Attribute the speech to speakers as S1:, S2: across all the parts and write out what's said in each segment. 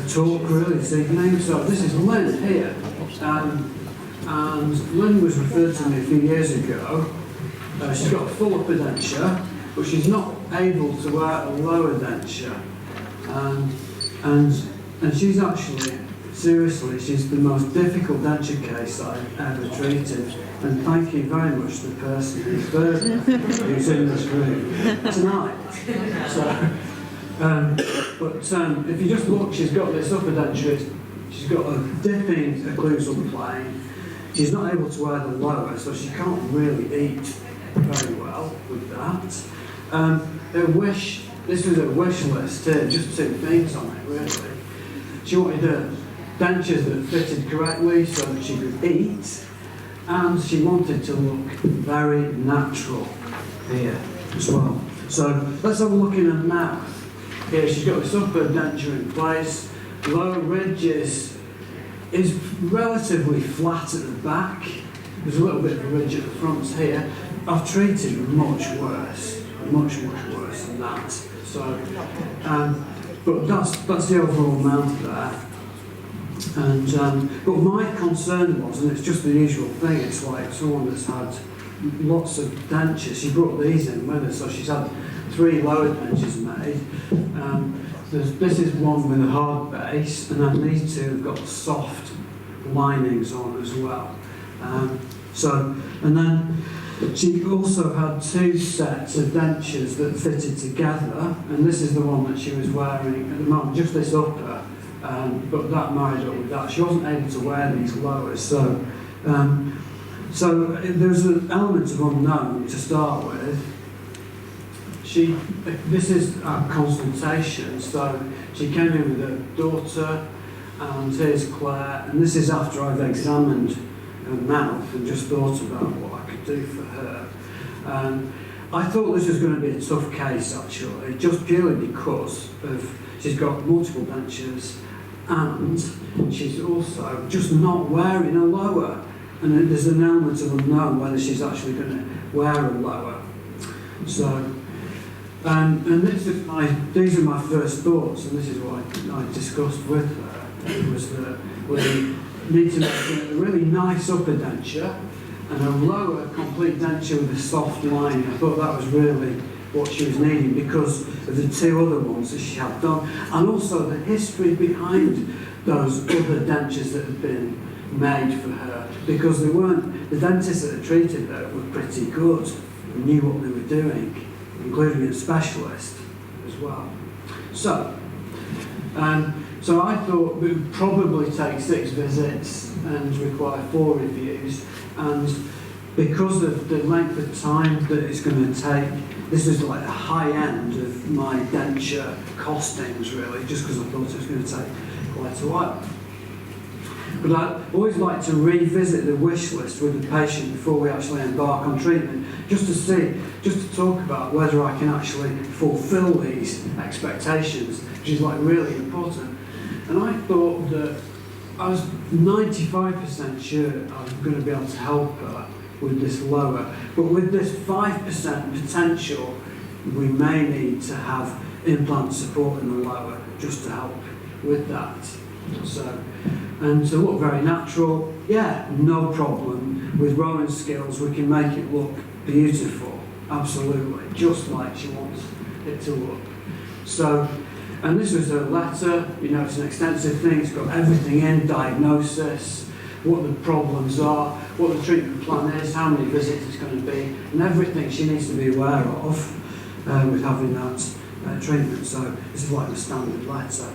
S1: talk really this evening. So this is Lynne here, and Lynne was referred to me a few years ago. She's got a full upper denture, but she's not able to wear a lower denture, and she's actually, seriously, she's the most difficult denture case I've ever treated. And thank you very much to the person who's in this room tonight. So, but if you just look, she's got this upper denture, she's got a dipping occlusal plane. She's not able to wear the lower, so she can't really eat very well with that. Her wish, this was a wish list here, just 2 things on it really. She wanted dentures that fitted correctly so that she could eat, and she wanted to look very natural here as well. So let's have a look in her mouth. Here she's got this upper denture in place. Lower ridge is relatively flat at the back. There's a little bit of a ridge at the front here. I've treated much worse than that. So, but that's the overall mouth there. And but my concern was, and it's just the usual thing, it's like someone that's had lots of dentures. She brought these in with her, so she's had 3 lower dentures made. This is one with a hard base, and then these 2 have got soft linings on as well. And then she also had 2 sets of dentures that fitted together, and this is the one that she was wearing at the moment, just this upper. But that married up with that. She wasn't able to wear these lowers, so there's an element of unknown to start with. This is a consultation, so she came in with her daughter, and here's Claire, and this is after I've examined her mouth and just thought about what I could do for her. I thought this was going to be a tough case actually, just purely because she's got multiple dentures, and she's also just not wearing a lower, and there's an element of unknown whether she's actually going to wear a lower. So, and these are my first thoughts, and this is what I discussed with her, was that we need to make a really nice upper denture and a lower complete denture with a soft line. I thought that was really what she was needing because of the 2 other ones that she had done, and also the history behind those other dentures that had been made for her, because the dentists that had treated her were pretty good and knew what they were doing, including a specialist as well. So I thought it would probably take 6 visits and require 4 reviews, and because of the length of time that it's going to take, this is like the high end of my denture costings really, just because I thought it was going to take quite a while. But I always like to revisit the wish list with the patient before we actually embark on treatment, just to talk about whether I can actually fulfil these expectations, which is like really important. And I thought that I was 95% sure I was going to be able to help her with this lower, but with this 5% potential, we may need to have implant support in the lower just to help with that. So, and to look very natural, yeah, no problem. With Rowan's skills, we can make it look beautiful, absolutely, just like she wants it to look. So, and this was a letter, you know, it's an extensive thing, it's got everything in, diagnosis, what the problems are, what the treatment plan is, how many visits it's going to be, and everything she needs to be aware of with having that treatment. So this is like the standard letter.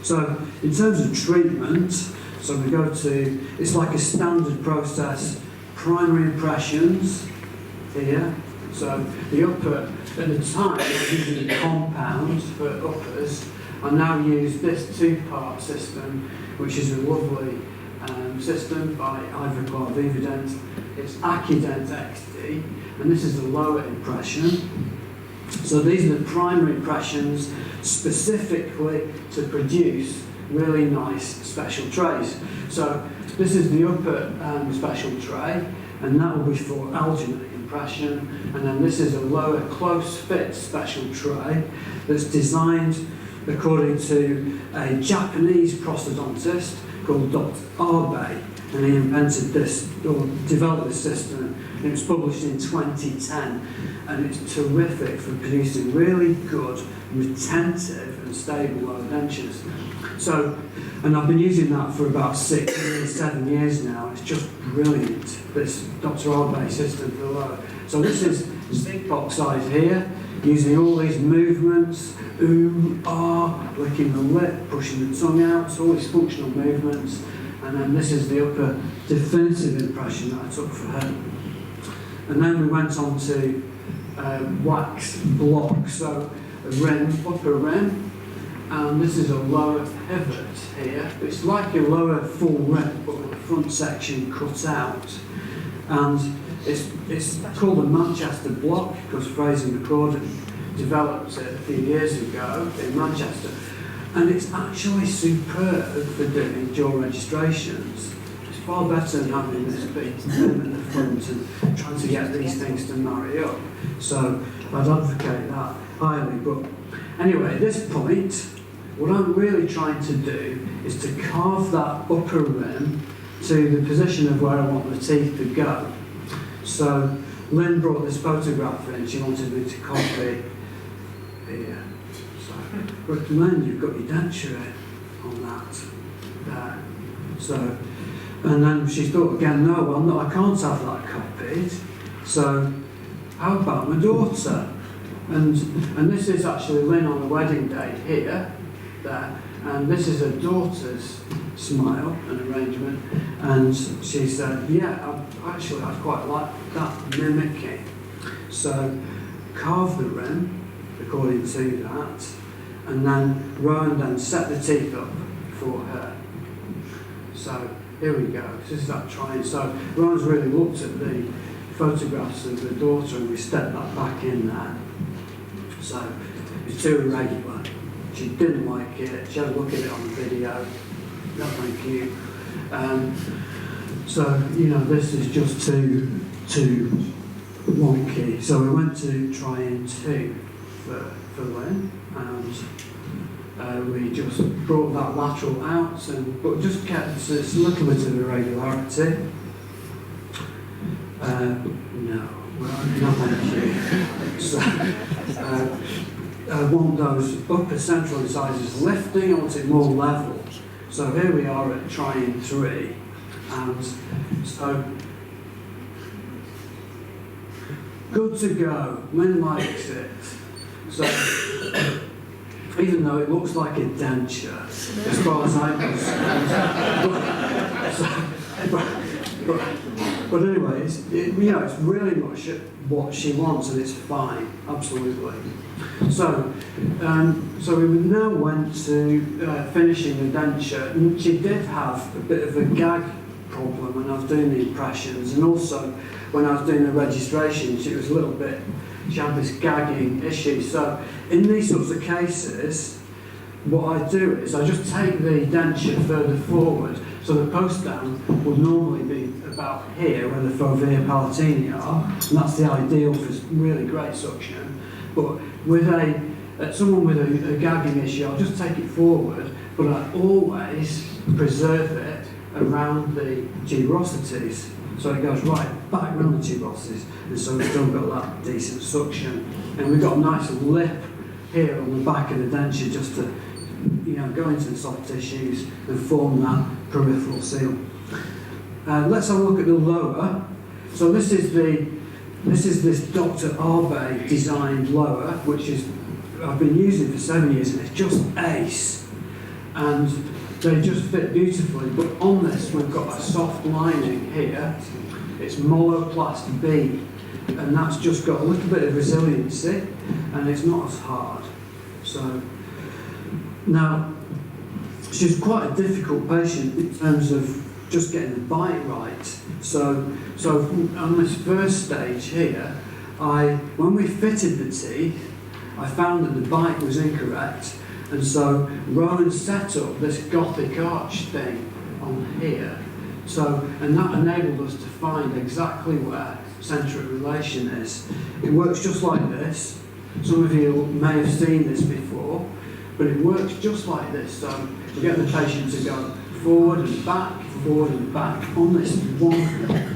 S1: So in terms of treatment, so we go to, it's like a standard process, primary impressions here. So the upper, at the time, I was using a compound for uppers. I now use this 2-part system, which is a lovely system by Ivoclar Vivadent. It's Accident XD, and this is the lower impression. So these are the primary impressions specifically to produce really nice special trays. So this is the upper special tray, and that will be for alginate impression, and then this is a lower close fit special tray that's designed according to a Japanese prosthodontist called Dr. Abe, and he invented this, or developed this system. It was published in 2010, and it's terrific for producing really good, retentive and stable lower dentures. So, and I've been using that for about 6 years, 7 years now. It's just brilliant, this Dr. Abe system for the lower. So this is stick box size here, using all these movements, licking the lip, pushing the tongue out, so all these functional movements. And then this is the upper definitive impression that I took for her. And then we went on to wax block, so a rim, upper rim, and this is a lower pivot here. It's like a lower full rim, but with the front section cut out. And it's called a Manchester block because Fraser McCordon developed it a few years ago in Manchester. And it's actually superb for doing jaw registrations. It's far better than having this big rim at the front and trying to get these things to marry up. So I'd advocate that highly. But anyway, at this point, what I'm really trying to do is to carve that upper rim to the position of where I want the teeth to go. So Lynne brought this photograph in, she wanted me to copy here. So, but Lynne, you've got your denture on that there. So, and then she thought again, no, well, no, I can't have that copied. So, how about my daughter? And this is actually Lynne on the wedding day here, there, and this is her daughter's smile and arrangement. And she said, yeah, I'd quite like that mimicking. So, carve the rim according to that, and then Rowan then set the teeth up for her. So here we go. This is that trying. So Rowan's really looked at the photographs of the daughter, and we stepped that back in there. So it's too irregular. She didn't like it. She had a look at it on the video. Not very cute. So you know, this is just too wonky. So we went to trying 2 for Lynne, and we just brought that lateral out, but just kept a little bit of irregularity. No, thank you. So, I want those upper central incisors lifting, I want it more level. So here we are at trying 3, and so good to go. Lynne likes it. So, even though it looks like a denture, as far as I'm concerned. But anyway, it's really much what she wants, and it's fine, absolutely. So, so we now went to finishing the denture, and she did have a bit of a gag problem when I was doing the impressions, and also when I was doing the registrations, it was a little bit. She had this gagging issue. So in these sorts of cases, what I do is I just take the denture further forward. So the post down would normally be about here where the fovea palatini are, and that's the ideal for really great suction. But with someone with a gagging issue, I'll just take it forward, but I always preserve it around the tuberosities. So it goes right back around the tuberosities, and so we've still got that decent suction. And we've got a nice lip here on the back of the denture just to, go into the soft tissues and form that peripheral seal. Let's have a look at the lower. So this is this Dr. Abe designed lower, which I've been using for 7 years, and it's just ace. And they just fit beautifully, but on this we've got a soft lining here. It's Moloplast B, and that's just got a little bit of resiliency, and it's not as hard. So now she's quite a difficult patient in terms of just getting the bite right. So on this first stage here, when we fitted the teeth, I found that the bite was incorrect. And so Rowan set up this Gothic arch thing on here. And that enabled us to find exactly where centric relation is. It works just like this. Some of you may have seen this before. but it works just like this. So we get the patient to go forward and back on this one.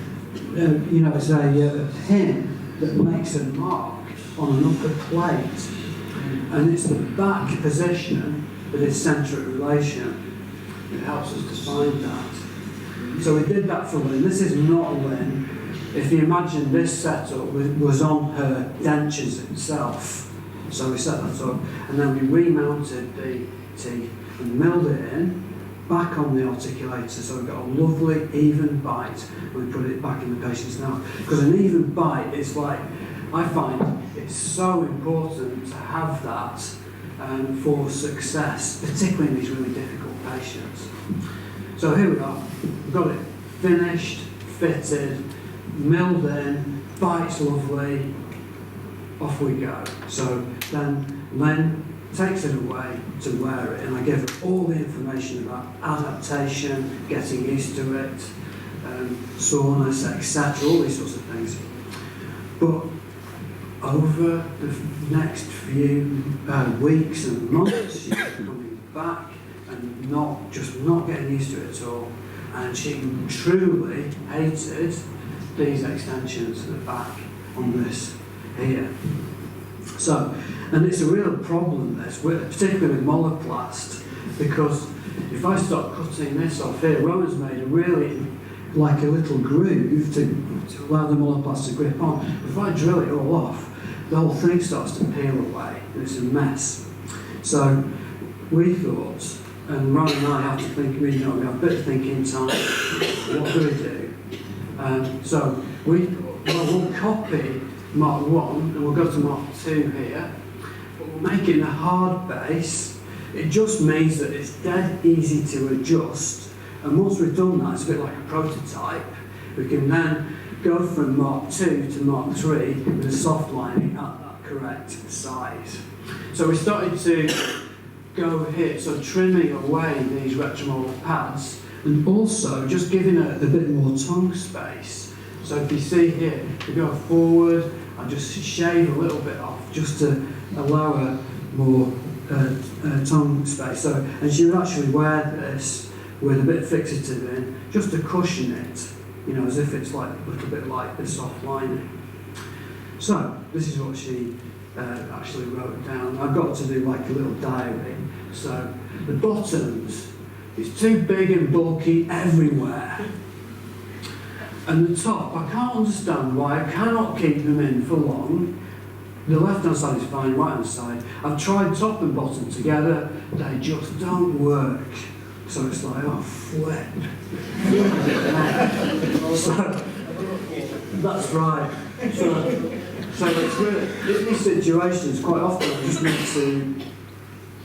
S1: It's a pin that makes a mark on an upper plate, and it's the back position that is centre of relation. It helps us to find that. So we did that for Lynne. This is not Lynne. If you imagine this setup was on her dentures itself. So we set that up, and then we remounted the teeth and milled it in, back on the articulator, so we've got a lovely even bite. We put it back in the patient's mouth. Because an even bite is like, I find it's so important to have that for success, particularly in these really difficult patients. So here we are, we've got it finished, fitted, milled in, bite's lovely, off we go. So then Lynne takes it away to wear it, and I give her all the information about adaptation, getting used to it, soreness, etc., all these sorts of things. But over the next few weeks and months, she's coming back and not getting used to it at all, and she truly hated these extensions at the back on this here. So, and it's a real problem, this, particularly with moloplast, because if I start cutting this off here, Rowan's made a really, like a little groove to allow the moloplast to grip on. If I drill it all off, the whole thing starts to peel away, and it's a mess. So we thought, and Rowan and I have to think, we have a bit of thinking time, what do we do? So we thought, well, we'll copy Mark 1 and we'll go to Mark 2 here, but we'll make it in a hard base. It just means that it's dead easy to adjust, and once we've done that, it's a bit like a prototype. We can then go from Mark 2 to Mark 3 with a soft lining at that correct size. So we started to go here, so trimming away these retromolar pads and also just giving it a bit more tongue space. So if you see here, we go forward, I just shave a little bit off just to allow her more tongue space. So, and she would actually wear this with a bit of fixative in, just to cushion it, as if it's like a little bit like the soft lining. So this is what she actually wrote down. I've got to do like a little diary. So the bottoms, it's too big and bulky everywhere. And the top, I can't understand why I cannot keep them in for long. The left-hand side is fine, right-hand side. I've tried top and bottom together, they just don't work. So it's like, oh, flip. So, that's right. So it's really, in these situations, quite often I just need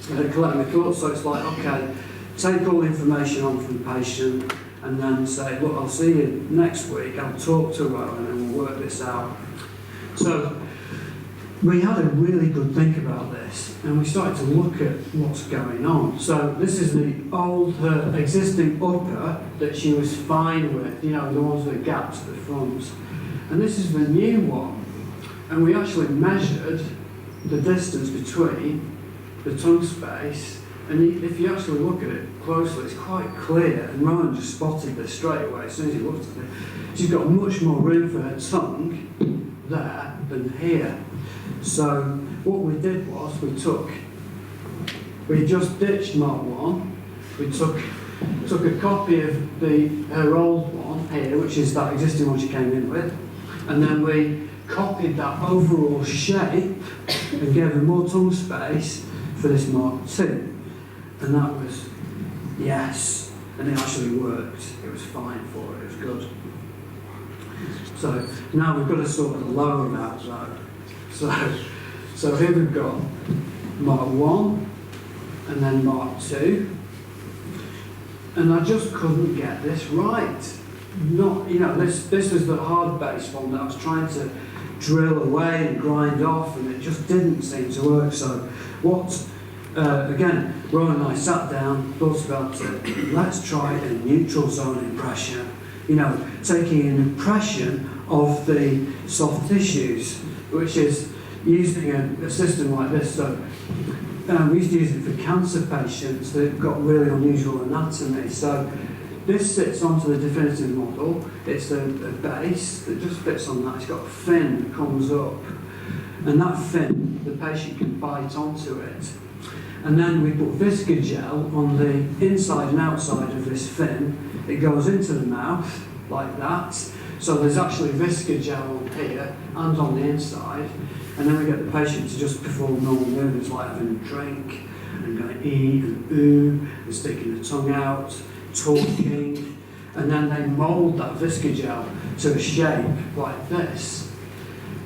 S1: to collect my thoughts. So it's like, okay, take all the information on from the patient, and then say, look, I'll see you next week, I'll talk to Rowan and we'll work this out. So we had a really good think about this, and we started to look at what's going on. So this is her existing upper that she was fine with, the ones with gaps at the front. And this is the new one. And we actually measured the distance between the tongue space, and if you actually look at it closely, it's quite clear, and Rowan just spotted this straight away as soon as he looked at it. She's got much more room for her tongue there than here. So what we did was we just ditched Mark 1, we took a copy of her old one here, which is that existing one she came in with, and then we copied that overall shape and gave her more tongue space for this Mark 2. And that was, yes, and it actually worked. It was fine for her, it was good. So now we've got to sort of lower that though. So here we've got Mark 1 and then Mark 2. And I just couldn't get this right. This was the hard base one that I was trying to drill away and grind off, and it just didn't seem to work. So again, Rowan and I sat down, thought about it. Let's try a neutral zone impression. Taking an impression of the soft tissues, which is using a system like this. So we used to use it for cancer patients that got really unusual anatomy. So this sits onto the definitive model. It's a base that just fits on that. It's got a fin that comes up, and that fin, the patient can bite onto it. And then we put Viscogel on the inside and outside of this fin. It goes into the mouth like that. So there's actually Viscogel on here and on the inside. And then we get the patient to just perform normal movements like having a drink and going E and oo and sticking the tongue out, talking. And then they mould that Viscogel to a shape like this.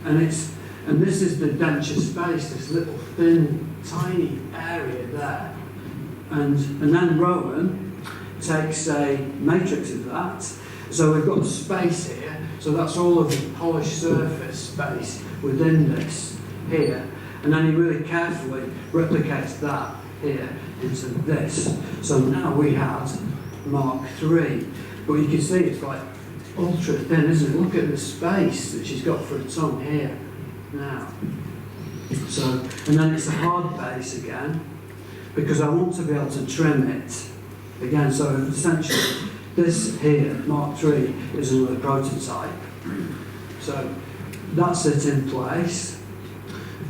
S1: And this is the denture space, this little thin, tiny area there. And then Rowan takes a matrix of that. So we've got the space here, so that's all of the polished surface space within this here. And then he really carefully replicates that here into this. So now we have Mark 3. But you can see it's like ultra thin, isn't it? Look at the space that she's got for a tongue here now. So, and then it's a hard base again, because I want to be able to trim it again. So essentially, this here, Mark 3, is another prototype. So that's it in place,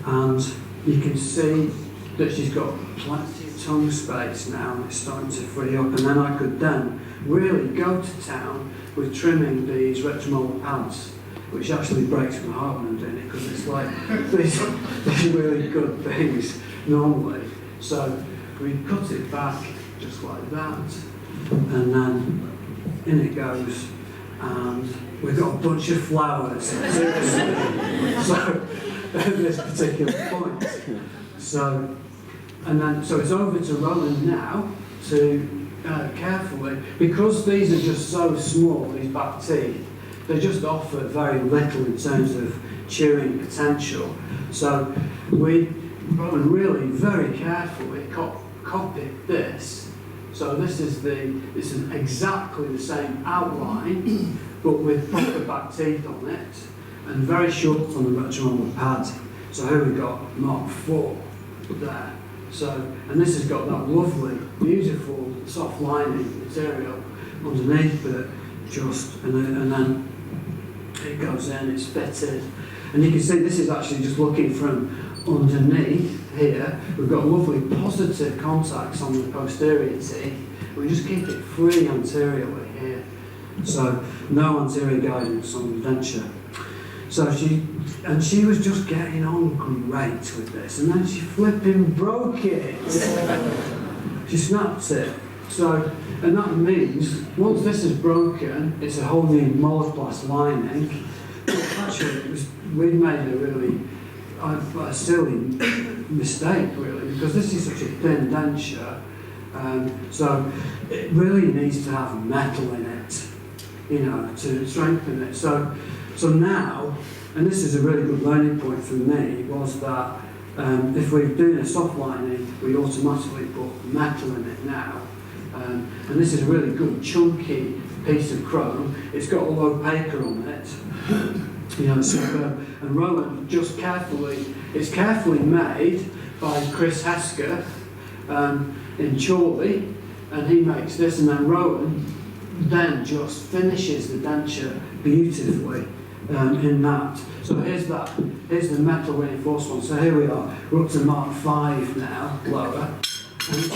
S1: and you can see that she's got plenty of tongue space now, and it's starting to free up. And then I could then really go to town with trimming these retromolar pads, which actually breaks my heart when I'm doing it, because it's like these really good things normally. So we cut it back just like that, and then in it goes, and we've got a bunch of flowers. Seriously. So at this particular point. So it's over to Roland now to carefully, because these are just so small, these back teeth, they just offer very little in terms of chewing potential. So Roland really very carefully copied this. So this is exactly the same outline, but with proper back teeth on it, and very short on the retromolar pad. So here we've got Mark 4 there. So, and this has got that lovely, beautiful, soft lining material underneath it, and then it goes in, it's fitted. And you can see this is actually just looking from underneath here. We've got lovely positive contacts on the posterior teeth. We just keep it free anteriorly here. So no anterior guidance on the denture. So she was just getting on great with this, and then she flipping broke it. She snapped it. So, and that means once this is broken, it's a whole new molar-plast lining. But actually, we've made a really a silly mistake, really, because this is such a thin denture. So it really needs to have metal in it, to strengthen it. So now, and this is a really good learning point for me, was that if we're doing a soft lining, we automatically put metal in it now. And this is a really good chunky piece of chrome. It's got a low paper on it. And Rowan just it's carefully made by Chris Hesketh in Chorley, and he makes this, and then Rowan then just finishes the denture beautifully in that. So here's the metal reinforced one. So here we are, we're up to Mark 5 now, lower, and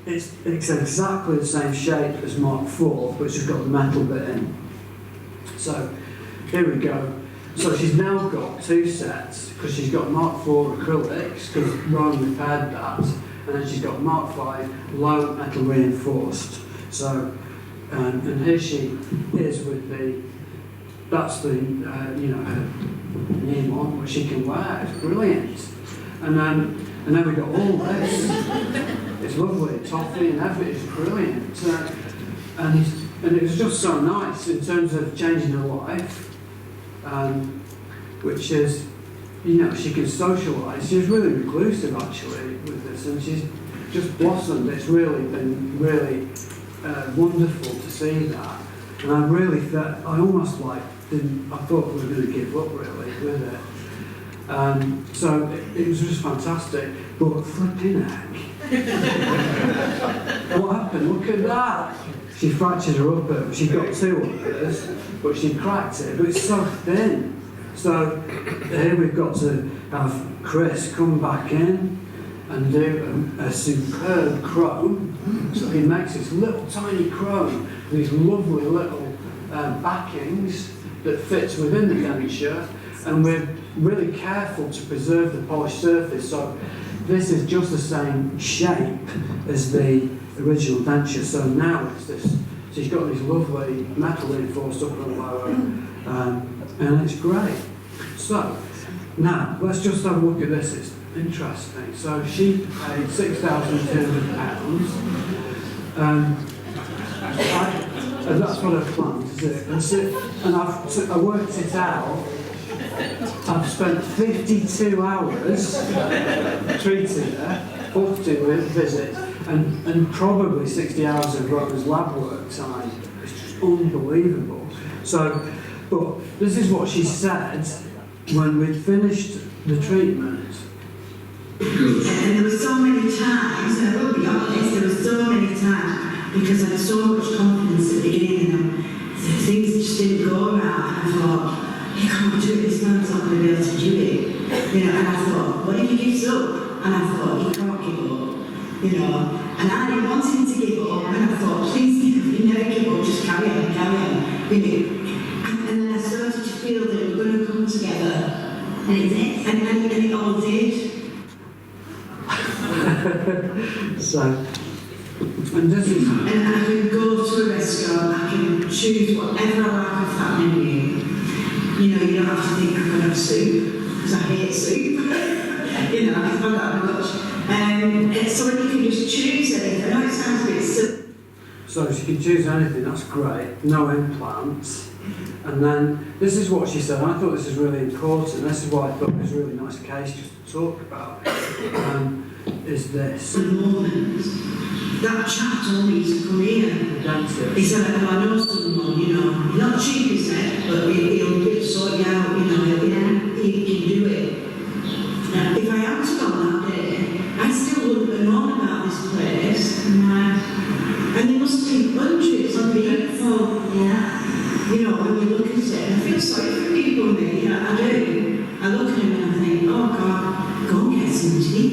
S1: it's exactly the same shape as Mark 4, but it's just got the metal bit in. So here we go. So she's now got 2 sets, because she's got Mark 4 acrylics, because Rowan repaired that, and then she's got Mark 5 low metal reinforced. So, and here she is with that's the her name on, which she can wear. It's brilliant. And then we got all this. It's lovely, toffee and everything. It's brilliant. And it was just so nice in terms of changing her life. Which is, she can socialise. She's really reclusive actually with this, and she's just blossomed. It's really been really wonderful to see that. And I almost I thought we were going to give up really with it. So it was just fantastic. But flipping heck. What happened? Look at that. She fractured her upper. She got two uppers, but she cracked it. But it's so thin. So here we've got to have Chris come back in and do a superb chrome. So he makes this little tiny chrome with these lovely little backings that fits within the denture, and we're really careful to preserve the polished surface. So this is just the same shape as the original denture. So now it's this. She's got these lovely metal reinforced upper and lower, and it's great. So now let's just have a look at this. It's interesting. So she paid £6,200. And that's what I've planned to do. And I worked it out. I've spent 52 hours treating her, 42 visits, and probably 60 hours of Robert's lab work time. It's just unbelievable. So, but this is what she said when we'd finished the treatment.
S2: And there were so many times, and I will be honest, there were so many times, because I had so much confidence at the beginning, and things just didn't go right, and I thought, you can't do it, this man's not going to be able to do it. You know, and I thought, what if he gives up? And I thought, he can't give up. You know, and I didn't want him to give up, and I thought, please, you never give up, just carry on. You know. And then I started to feel that we were going to come together, and it did, and it all did.
S1: So, and this is...
S2: And I can go to a restaurant, I can choose whatever I like of that menu. You know, you don't have to think I'm going to have soup, because I hate soup. You know, I've had that much. And so when you can just choose anything, I know it sounds a bit silly.
S1: So she can choose anything, that's great. No implants. And then, this is what she said, and I thought this is really important. This is why I thought it was a really nice case just to talk about. Is this.
S2: The moment that chap told me to come here, he said, well, I know someone, you know, not cheap, he said, but he'll sort you out, you know, he can do it. Now, if I had to go that day, I still wouldn't have known about this place. And there must be hundreds of people, you know, when you look at it, and I feel sorry for people, me, I do. I look at him and I think, oh God, go and get some tea.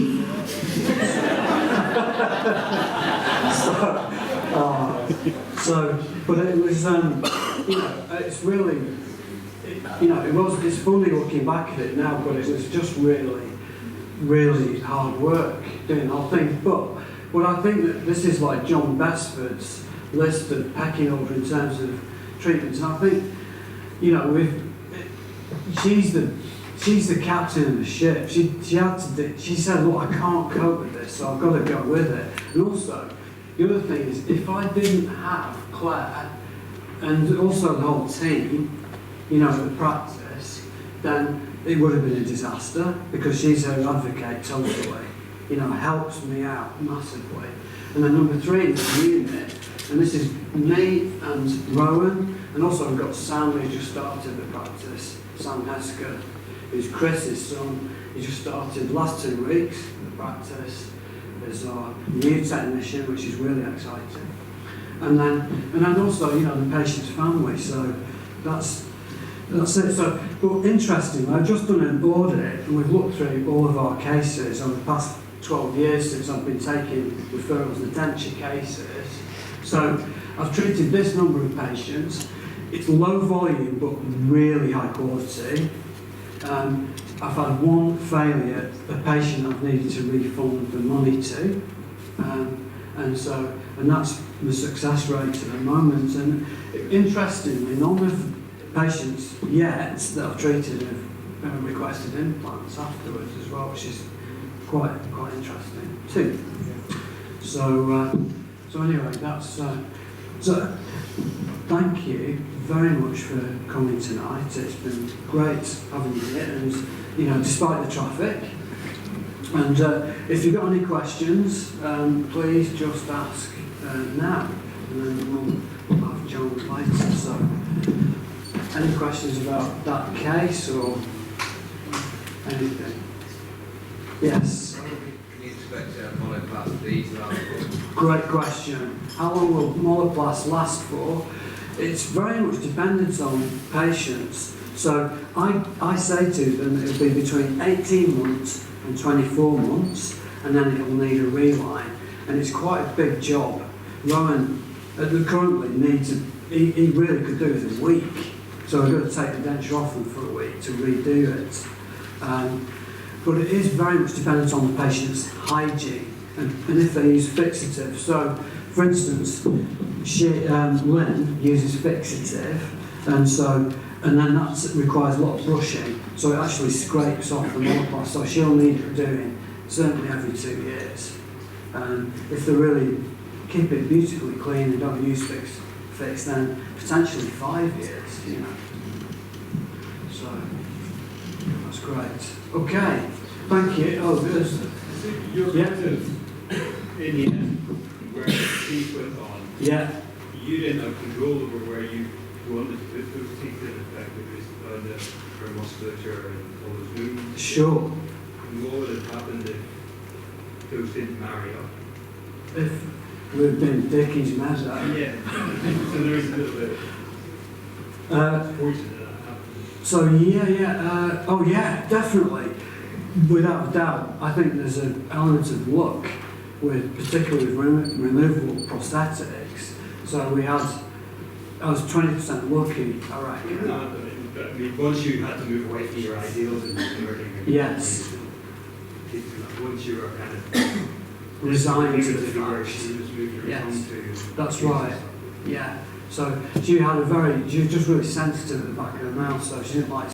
S1: But it was, you know, it's really, it's funny looking back at it now, but it was just really, really hard work doing the whole thing. But I think that this is like John Besford's list of pecking order in terms of treatments, and I think, you know, she's the captain of the ship. She said, look, I can't cope with this, so I've got to go with it. And also, the other thing is, if I didn't have Claire, and also the whole team, you know, the practice, then it would have been a disaster, because she's her advocate totally, you know, helps me out massively. And then number 3 is the unit, and this is me and Rowan, and also we've got Sam, who just started the practice, Sam Hesker, who's Chris's son. He just started the last 2 weeks of the practice as our new technician, which is really exciting. And then also, you know, the patient's family. So that's it. So, but interestingly, I've just done an audit, and we've looked through all of our cases over the past 12 years since I've been taking referrals and denture cases. So I've treated this number of patients. It's low volume, but really high quality. I've had 1 failure, a patient I've needed to refund the money to, and that's the success rate at the moment. And interestingly, none of the patients yet that I've treated have requested implants afterwards as well, which is quite interesting too. So anyway, that's so. Thank you very much for coming tonight. It's been great having you here, and you know, despite the traffic. And if you've got any questions, please just ask now, and then we'll have John later. So, any questions about that case or anything. Yes.
S3: How long can you expect to have monoplast be to last?
S1: Great question. How long will monoplast last for? It's very much dependent on patients. So I say to them it'll be between 18 months and 24 months, and then it will need a reline. And it's quite a big job. Rowan currently needs, he really could do it in a week. So I've got to take the denture off them for a week to redo it. But it is very much dependent on the patient's hygiene and if they use fixative. So, for instance, Lynne uses fixative, and then that requires a lot of brushing, so it actually scrapes off the monoplast. So she'll need it doing certainly every 2 years. If they really keep it beautifully clean and don't use fix, then potentially 5 years. You know. So that's great. Okay, thank you. Oh, good.
S4: You're
S1: Yeah.
S4: kind of in the end where the teeth went on.
S1: Yeah.
S4: You didn't have control over where you wanted to put those teeth in effectively on the musculature and all those movements.
S1: Sure.
S4: And what would have happened if those didn't marry up?
S1: If we've been Dickie's mezzo.
S4: Yeah. So there is a little bit fortunate that happened.
S1: So oh yeah, definitely, without a doubt. I think there's an element of luck with, particularly with removable prosthetics. So I was 20% lucky, I reckon.
S4: No, I mean, once you had to move away from your ideals and learning.
S1: Yes.
S4: Once you were kind of
S1: Resigned to the
S4: where
S1: fact.
S4: she was moving your
S1: Yes.
S4: tongue to.
S1: That's right. Yeah. So she was just really sensitive at the back of her mouth, so she didn't like